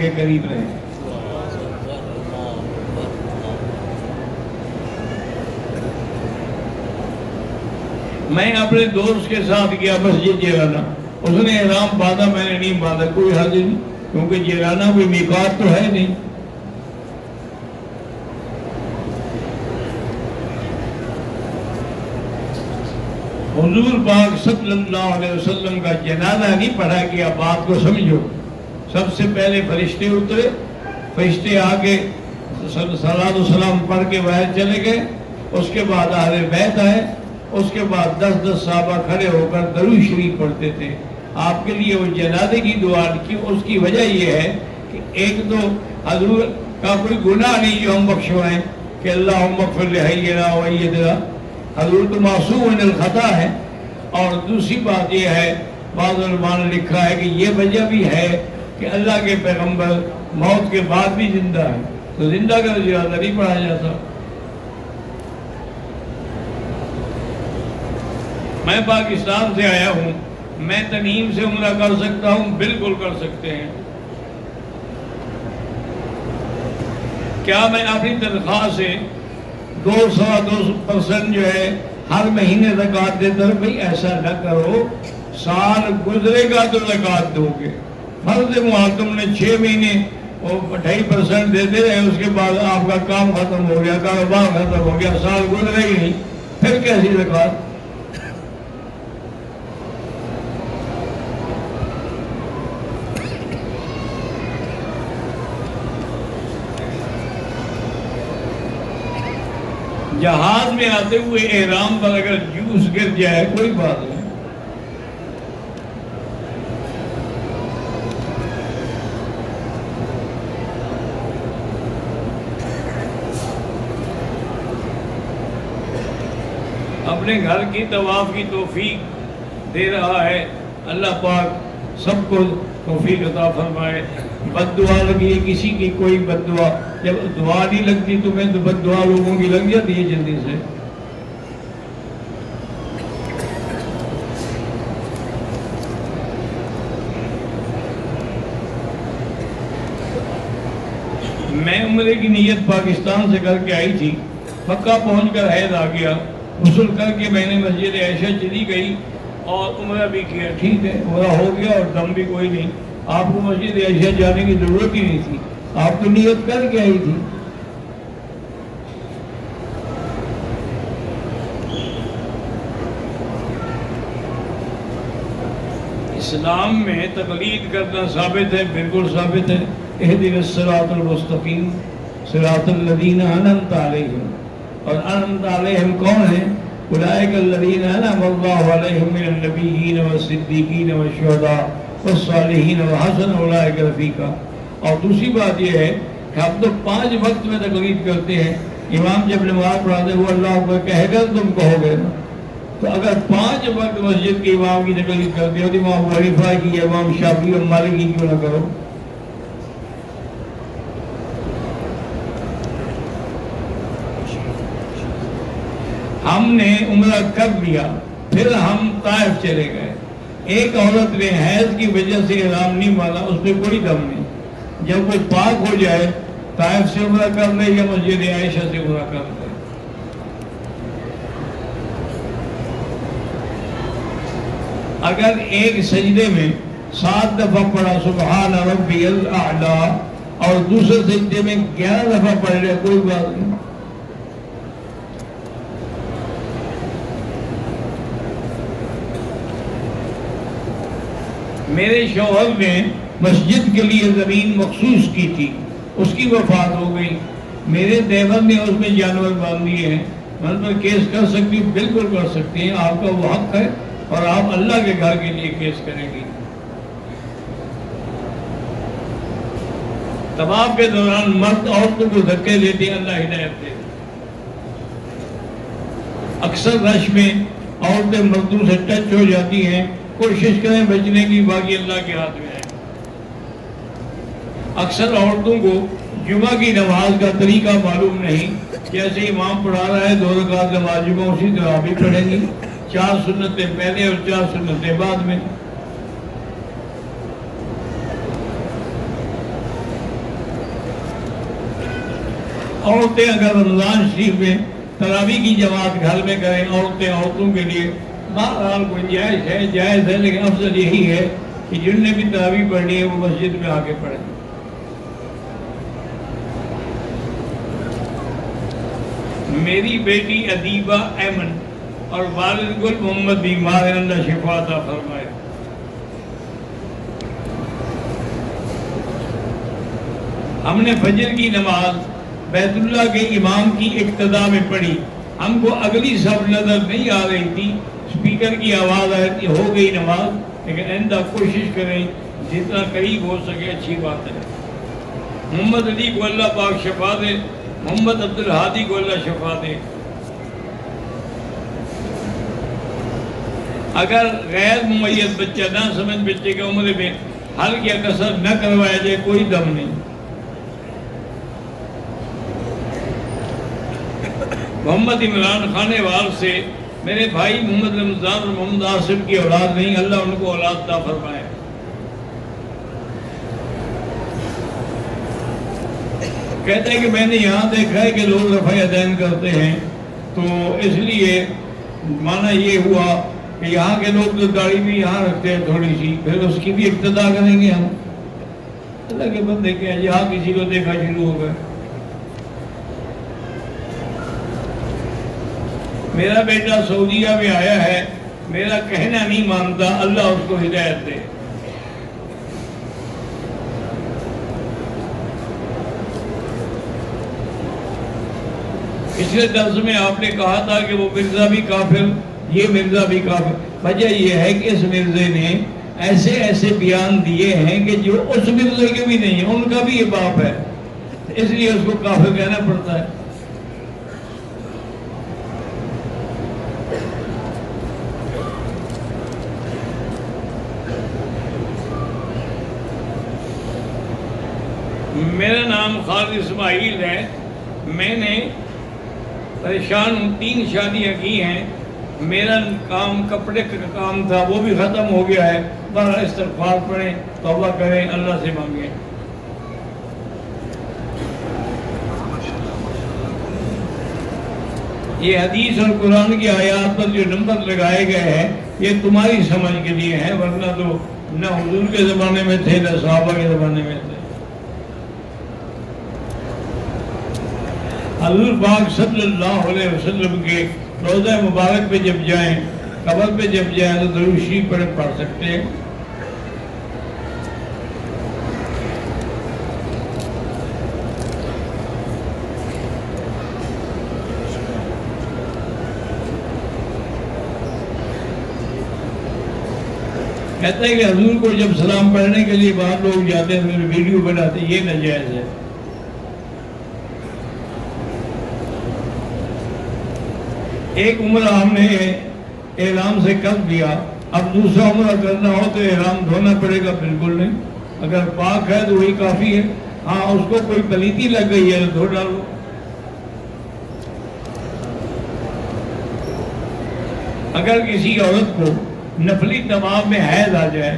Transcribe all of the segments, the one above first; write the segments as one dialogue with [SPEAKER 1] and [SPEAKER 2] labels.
[SPEAKER 1] کے قریب رہیں۔ میں اپنے دوست کے ساتھ گیا مسجد جیرانہ، اس نے احرام باندھا، میں نے نہیں باندھا، کوئی حرج نہیں، کیونکہ جیرانہ کوئی میقات تو ہے نہیں۔ حضور پاک صلی اللہ علیہ وسلم کا جنازہ نہیں پڑھا گیا، بات کو سمجھو۔ سب سے پہلے فرشتے اترے، فرشتے آگے صلاۃ و سلام پڑھ کے باہر چلے گئے، اس کے بعد اہل بیت آئے، اس کے بعد 10 صحابہ کھڑے ہو کر درود شریف پڑھتے تھے آپ کے لیے۔ وہ جنازے کی دعا کی، اس کی وجہ یہ ہے کہ ایک تو حضور کا کوئی گناہ نہیں جو ہم بخشوائیں کہ اللہم اغفر لحینا ومیتنا، حضور تو معصوم من الخطا ہے، اور دوسری بات یہ ہے بعض علماء نے لکھا ہے کہ یہ وجہ بھی ہے کہ اللہ کے پیغمبر موت کے بعد بھی زندہ ہے، تو زندہ کا جنازہ نہیں پڑھا جاتا۔ میں پاکستان سے آیا ہوں، میں تنعیم سے عمرہ کر سکتا ہوں؟ بالکل کر سکتے ہیں۔ کیا میں اپنی تنخواہ سے 200% جو ہے ہر مہینے زکوٰۃ دیتا ہوں؟ بھئی ایسا نہ کرو، سال گزرے گا تو زکوٰۃ دو گے۔ فرض محتم نے 6 مہینے وہ 2.5% دیتے رہے، اس کے بعد آپ کا کام ختم ہو گیا، کاروبار ختم ہو گیا، سال گزرے ہی نہیں، پھر کیسی زکوٰۃ؟ جہاز میں آتے ہوئے احرام پر اگر جوس گر جائے کوئی بات نہیں، اپنے گھر کی طواف کی توفیق دے رہا ہے، اللہ پاک سب کو توفیق عطا فرمائے۔ بد دعا لگی ہے کسی کی، کوئی بد دعا، جب دعا نہیں لگتی تمہیں تو بد دعا لوگوں کی لگ جاتی ہے جلدی سے۔ میں عمرے کی نیت پاکستان سے کر کے آئی تھی، مکہ پہنچ کر حیض آ گیا، غسل کر کے میں نے مسجد عائشہ چلی گئی اور عمرہ بھی کیا، ٹھیک ہے عمرہ ہو گیا اور دم بھی کوئی نہیں۔ آپ کو مسجد عائشہ جانے کی ضرورت ہی نہیں تھی، آپ تو نیت کر کے آئی تھی۔ اسلام میں تقلید کرنا ثابت ہے، بالکل ثابت ہے۔ اہدنا الصراط المستقیم صراط الذین انعمت علیہم، اور انعمت علیہم کون ہیں؟ اولئک الذین انعم اللہ علیہم من النبیین والصدیقین والشہداء والصالحین وحسن اولئک رفیقا۔ اور دوسری بات یہ ہے کہ ہم تو 5 وقت میں تقلید کرتے ہیں، امام جب نماز پڑھاتے ہوئے اللہ اکبر کہے گا تم کہو گے نا، تو اگر 5 وقت مسجد کے امام کی تقلید کرتے ہو تو امام ابو حنیفہ کی، امام شافعی اور مالک کی کیوں نہ کرو؟ ہم نے عمرہ کر لیا، پھر ہم طائف چلے گئے، ایک عورت نے حیض کی وجہ سے احرام نہیں باندھا، اس میں کوئی دم نہیں، جب وہ پاک ہو جائے طائف سے عمرہ کر لے یا مسجد عائشہ سے عمرہ کر لے۔ اگر ایک سجدے میں 7 دفعہ پڑھا سبحان ربی الاعلی اور دوسرے سجدے میں 11 دفعہ پڑھ لے کوئی بات نہیں۔ میرے شوہر نے مسجد کے لیے زمین مخصوص کی تھی، اس کی وفات ہو گئی، میرے دیور نے اس میں جانور باندھ دیے ہیں، میں ان پر کیس کر سکتی ہوں؟ بالکل کر سکتی ہیں، آپ کا وہ حق ہے، اور آپ اللہ کے گھر کے لیے کیس کریں گی۔ طواف کے دوران مرد عورتوں کو دھکے دیتے ہیں، اللہ ہدایت دے۔ اکثر رش میں عورتیں مردوں سے ٹچ ہو جاتی ہیں، کوشش کریں بچنے کی، باقی اللہ کے ہاتھ میں ہے۔ اکثر عورتوں کو جمعہ کی نماز کا طریقہ معلوم نہیں، جیسے امام پڑھا رہا ہے 2 رکعت نماز جمعہ اسی طرح آپ بھی پڑھیں گی، 4 سنتیں پہلے اور 4 سنتیں بعد میں۔ عورتیں اگر رمضان شریف میں تراویح کی جماعت گھر میں کریں، عورتیں عورتوں کے لیے بہرحال گنجائش ہے، جائز ہے، لیکن افضل یہی ہے کہ جن نے بھی تراویح پڑھنی ہے وہ مسجد میں آ کے پڑھیں۔ میری بیٹی ادیبہ ایمن اور والد گل محمد بیمار ہیں، اللہ شفا عطا فرمائے۔ ہم نے فجر کی نماز بیت اللہ کے امام کی اقتداء میں پڑھی، ہم کو اگلی صف نظر نہیں آ رہی تھی، اسپیکر کی آواز آئی تھی، ہو گئی نماز، لیکن آئندہ کوشش کریں جتنا قریب ہو سکے اچھی بات ہے۔ محمد علی کو اللہ پاک شفا دے، محمد عبد الہادی کو اللہ شفا دے۔ اگر غیر ممیز بچہ نہ سمجھ بچے کے عمر میں حل یا کسر نہ کروایا جائے کوئی دم نہیں۔ محمد عمران خانے وال سے میرے بھائی محمد رمضان اور محمد آصف کی اولاد نہیں، اللہ ان کو اولاد عطا فرمائے۔ کہتے ہیں کہ میں نے یہاں دیکھا ہے کہ لوگ رفع یدین کرتے ہیں، تو اس لیے مانا یہ ہوا کہ یہاں کے لوگ تو داڑھی بھی یہاں رکھتے ہیں تھوڑی سی، پھر اس کی بھی اقتداء کریں گے ہم۔ اللہ کے بندے کیا یہاں کسی کو دیکھا شروع ہو گئے۔ میرا بیٹا سعودیہ میں آیا ہے، میرا کہنا نہیں مانتا، اللہ اس کو ہدایت دے۔ پچھلے درس میں آپ نے کہا تھا کہ وہ مرزا بھی کافر، یہ مرزا بھی کافر۔ وجہ یہ ہے کہ اس مرزے نے ایسے ایسے بیان دیے ہیں کہ جو اس مرزے کے بھی نہیں ہیں، ان کا بھی یہ باپ ہے، اس لیے اس کو کافر کہنا پڑتا ہے۔ میرا نام خالد اسماعیل ہے، میں نے پریشان ہوں، 3 شادیاں کی ہیں، میرا کام کپڑے کا کام تھا وہ بھی ختم ہو گیا ہے، بہرحال استغفار پڑھیں، توبہ کریں، اللہ سے مانگیں۔ یہ حدیث اور قرآن کی آیات پر جو نمبر لگائے گئے ہیں یہ تمہاری سمجھ کے لیے ہیں، ورنہ تو نہ حضور کے زمانے میں تھے نہ صحابہ کے زمانے میں تھے۔ حضور پاک صلی اللہ علیہ وسلم کے روضہ مبارک پہ جب جائیں، قبر پہ جب جائیں تو درود شریف پڑھ سکتے ہیں۔ کہتا ہے کہ حضور کو جب سلام پڑھنے کے لیے باہر لوگ جاتے ہیں تو ویڈیو بناتے ہیں، یہ ناجائز ہے۔ ایک عمرہ ہم نے احرام سے کر دیا، اب دوسرا عمرہ کرنا ہو تو احرام دھونا پڑے گا؟ بالکل نہیں، اگر پاک ہے تو وہی کافی ہے۔ ہاں اس کو کوئی پلیتی لگ گئی ہے تو دھو ڈالو۔ اگر کسی عورت کو نفلی طواف میں حیض آ جائے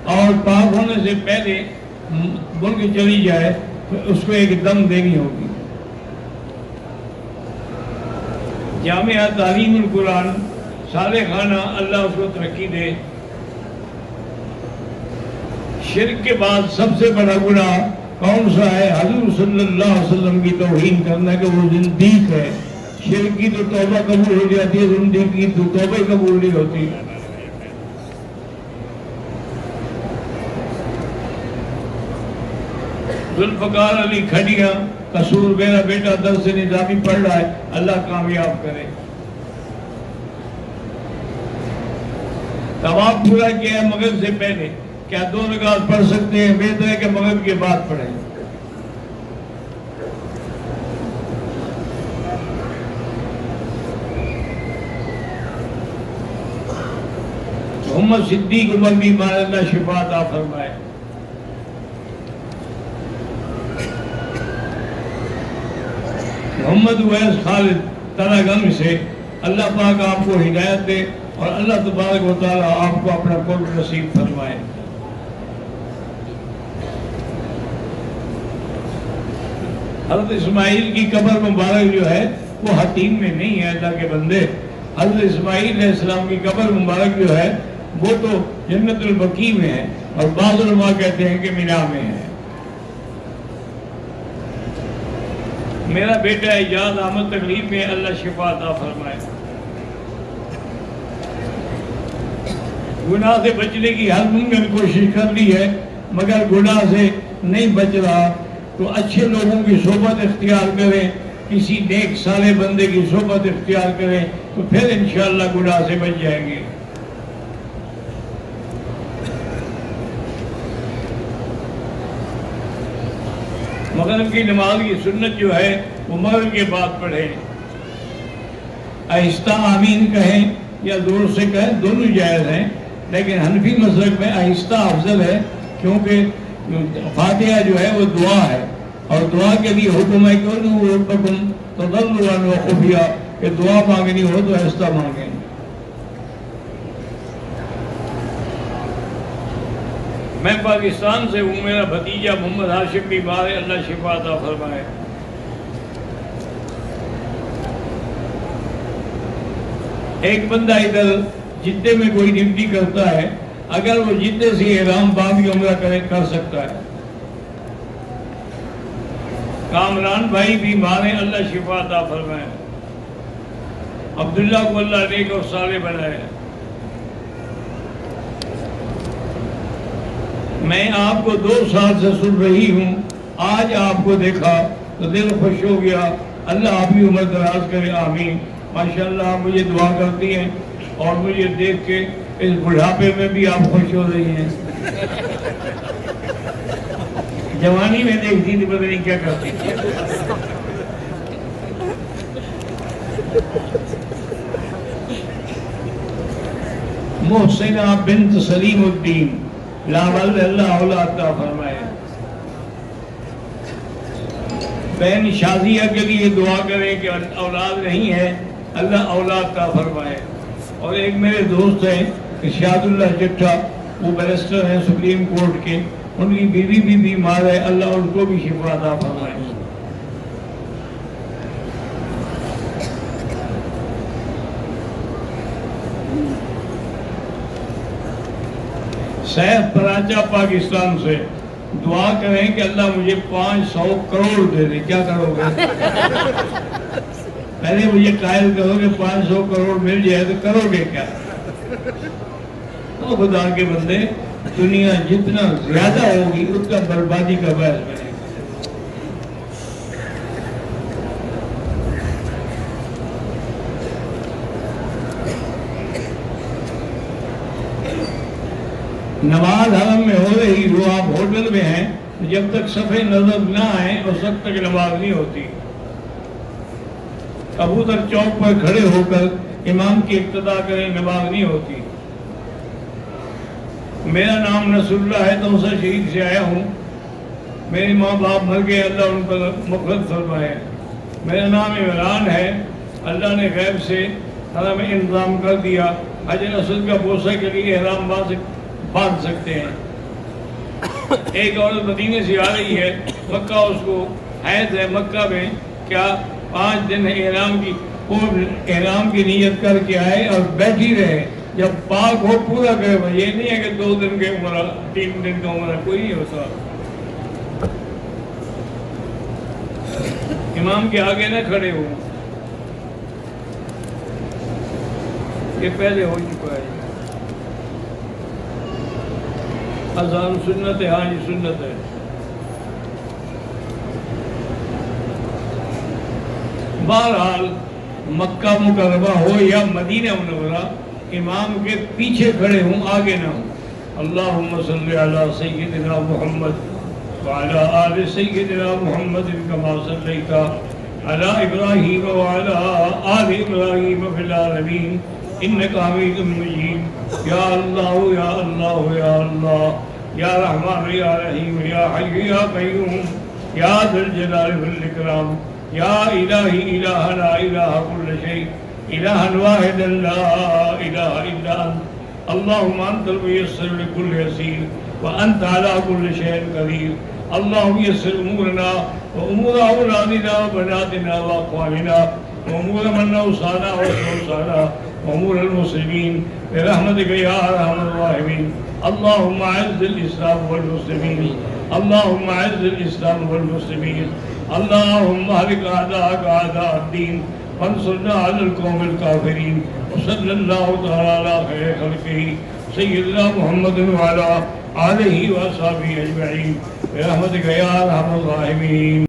[SPEAKER 1] اور پاک ہونے سے پہلے ملک چلی جائے تو اس کو ایک دم دینی ہوگی۔ جامعہ تعلیم القرآن صالح خانہ، اللہ اس کو ترقی دے۔ شرک کے بعد سب سے بڑا گناہ کون سا ہے؟ حضور صلی اللہ علیہ وسلم کی توہین کرنا، کہ وہ زندیق ہے۔ شرک کی تو توبہ قبول ہو جاتی ہے، زندیق کی تو توبہ قبول نہیں ہوتی۔ ذوالفقار علی کھڈیا، قصور میرا بیٹا درس نظامی پڑھ رہا ہے، اللہ کامیاب کرے۔ طواف پورا کیا ہے مغرب سے پہلے، کیا 2 رکعت پڑھ سکتے ہیں؟ بہتر ہے کہ مغرب کے بعد پڑھیں۔ محمد صدیق عمر بیمار، اللہ شفا عطا فرمائے۔ محمد ویس خالد ترا گنج سے، اللہ پاک آپ کو ہدایت دے اور اللہ تبارک و تعالی آپ کو اپنا قرب نصیب فرمائے۔ حضرت اسماعیل کی قبر مبارک جو ہے وہ حتیم میں نہیں ہے اللہ کے بندے. حضرت اسماعیل علیہ السلام کی قبر مبارک جو ہے وہ تو جنت البقیع میں ہے، اور بعض علماء کہتے ہیں کہ مینا میں ہے. میرا بیٹا اعجاز احمد تکلیف میں، اللہ شفا عطا فرمائے. گناہ سے بچنے کی ہر ممکن کوشش کر لی ہے مگر گناہ سے نہیں بچ رہا، تو اچھے لوگوں کی صحبت اختیار کریں، کسی نیک صالح بندے کی صحبت اختیار کریں تو پھر انشاءاللہ گناہ سے بچ جائیں گے. مغرب کی نماز کی سنت جو ہے وہ مغرب کے بعد پڑھیں. آہستہ آمین کہیں یا زور سے کہیں دونوں جائز ہیں، لیکن حنفی مذہب میں آہستہ افضل ہے، کیونکہ فاتحہ جو ہے وہ دعا ہے، اور دعا کے لیے حکم ہے کہ ادعوا ربکم تضرعا وخفیا، کہ دعا مانگنی ہو تو آہستہ مانگیں. میں پاکستان سے ہوں، میرا بھتیجا محمد ہاشم بیمار ہے، اللہ شفا عطا فرمائے. ایک بندہ ادھر جدے میں کوئی ڈیوٹی کرتا ہے، اگر وہ جدے سے احرام باندھ کے عمرہ کر سکتا ہے. کامران بھائی بیمار ہیں، اللہ شفا عطا فرمائے. عبداللہ کو اللہ نیک اور صالح بنائے. میں آپ کو 2 سال سے سن رہی ہوں، آج آپ کو دیکھا تو دل خوش ہو گیا. اللہ آپ کی عمر دراز کرے، آمین. ماشاءاللہ آپ مجھے دعا کرتی ہیں، اور مجھے دیکھ کے اس بڑھاپے میں بھی آپ خوش ہو رہی ہیں. جوانی میں دیکھتی تھی پتہ نہیں کیا کرتی. محسنہ بنت سلیم الدین، لا ولد اللہ اولاد عطا فرمائے. بہن شازیہ کے لیے دعا کریں کہ اولاد نہیں ہے، اللہ اولاد عطا فرمائے. اور ایک میرے دوست ہیں ارشاد اللہ چٹھا، وہ بیرسٹر ہیں سپریم کورٹ کے، ان کی بیوی بھی بیمار ہے، اللہ ان کو بھی شفا عطا فرمائے. سیف پراچا پاکستان سے، دعا کریں کہ اللہ مجھے 500 کروڑ دے دے. کیا کرو گے؟ پہلے مجھے قائل کرو کہ 500 کروڑ مل جائے تو کرو گے کیا؟ تو خدا کے بندے، دنیا جتنا زیادہ ہوگی اتنا بربادی کا باعث بنے گا. نماز حرم میں ہو رہی، وہ آپ ہوٹل میں ہیں، جب تک صفحے نظر نہ آئیں اس وقت تک نماز نہیں ہوتی. کبوتر چوک پر کھڑے ہو کر امام کی اقتدا کریں، نماز نہیں ہوتی. میرا نام نصر اللہ ہے، تو اسے شہید سے آیا ہوں. میرے ماں باپ مر گئے، اللہ ان پر مغفرت فرمائے. میرا نام عمران ہے، اللہ نے غیب سے حرم میں انتظام کر دیا، حجر اسود کا بوسہ کے لیے احرام باندھ سکتے ہیں. ایک عورت مدینے سے آ رہی ہے، مکہ اس کو حیض ہے، مکہ میں کیا 5 دن احرام کی نیت کر کے آئے اور بیٹھی رہے. جب پاک ہو پورا کرے. یہ نہیں ہے کہ 2 دن کے عمرہ، 3 دن کا عمرہ، کوئی نہیں ہوتا. امام کے آگے نہ کھڑے ہو، یہ پہلے ہو چکا ہے. اذان سنت ہے، ہاں جی سنت ہے. بہرحال مکہ مکرمہ ہو یا مدینہ منورہ، امام کے پیچھے کھڑے ہوں، آگے نہ ہوں. اللہم صلی علی سیدنا محمد وعلی آل سیدنا محمد کما صلیت علی ابراہیم وعلی آل ابراہیم فی العالمین انک حمید مجید. یا اللہ یا اللہ یا اللہ یا رحمان یا رحیم یا حی یا قیوم یا ذی الجلال والاکرام یا الہی الہنا الہ کل شیء الہا واحدا لا الہ الا انت اللہم انت المیسر لکل یسیر وانت علی کل شیء قدیر. اللهم يسر امورنا وامور اولادنا وبناتنا واخواننا وامور من اوصانا واوصانا وامور المسلمين برحمتك يا ارحم الراحمين. اللهم اعز الاسلام والمسلمين، اللهم اعز الاسلام والمسلمين، اللهم اهلك اعداءك اعداء الدين وانصرنا على القوم الكافرين. وصلى الله تعالى على خير خلقه سيدنا محمد وعلى آله وصحبه اجمعين برحمتك يا ارحم الراحمين.